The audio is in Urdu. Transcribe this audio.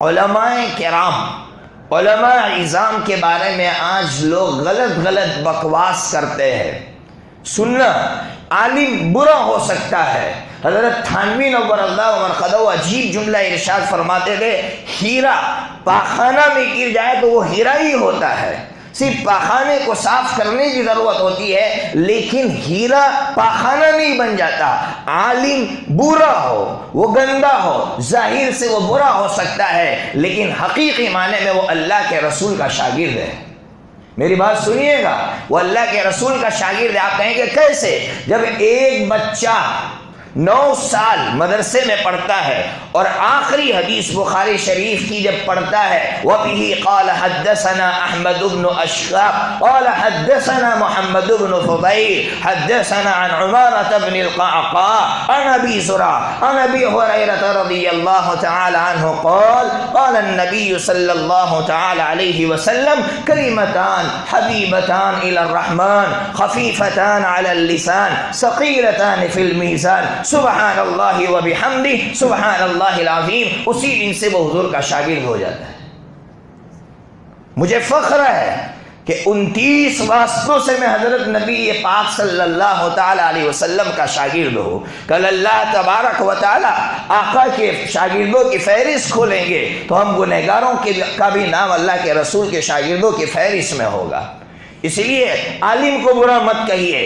علماء کرام، علماء اعظام کے بارے میں آج لوگ غلط بکواس کرتے ہیں۔ سننا، عالم برا ہو سکتا ہے۔ حضرت تھانوی نور اللہ مرقدہ عجیب جملہ ارشاد فرماتے تھے، ہیرا پاخانہ میں گر جائے تو وہ ہیرا ہی ہوتا ہے، صرف پاخانے کو صاف کرنے کی ضرورت ہوتی ہے، لیکن ہیرا پاخانہ نہیں بن جاتا۔ عالم برا ہو، وہ گندا ہو، ظاہر سے وہ برا ہو سکتا ہے، لیکن حقیقی معنی میں وہ اللہ کے رسول کا شاگرد ہے۔ میری بات سنیے گا، وہ اللہ کے رسول کا شاگرد ہے۔ آپ کہیں گے کیسے؟ جب ایک بچہ 9 سال مدرسے میں پڑھتا ہے اور آخری حدیث بخاری شریف کی جب پڑھتا ہے، وَبِهِ قَالَ حَدَّثَنَا أَحْمَدُ بْنُ أَشْقَابٍ قَالَ حَدَّثَنَا مُحَمَّدُ بْنُ فُضَيْلٍ حَدَّثَنَا عَنْ عُمَارَةَ بْنِ الْقَعْقَاعِ عَنْ أَبِي زُرَعَةَ عَنْ أَبِي هُرَيْرَةَ رَضِيَ اللَّهُ تَعَالَى عَنْهُ قَالَ النَّبِيُّ صَلَّى اللَّهُ تَعَالَى عَلَيْهِ وسلم كلمتان حبيبتان إلى الرحمن خفيفتان على اللسان ثقيلتان في الميزان سبحان اللہ وبحمدہ سبحان اللہ العظیم۔ اسی دن سے وہ حضور کا شاگرد ہو جاتا ہے۔ مجھے فخر ہے کہ 29 واسطوں سے میں حضرت نبی پاک صلی اللہ تعالی علیہ وسلم کا شاگرد ہوں۔ کل اللہ تبارک و تعالی آقا کے شاگردوں کی فہرست کھولیں گے تو ہم گنہگاروں کا بھی نام اللہ کے رسول کے شاگردوں کی فہرست میں ہوگا۔ اس لیے عالم کو برا مت کہیے۔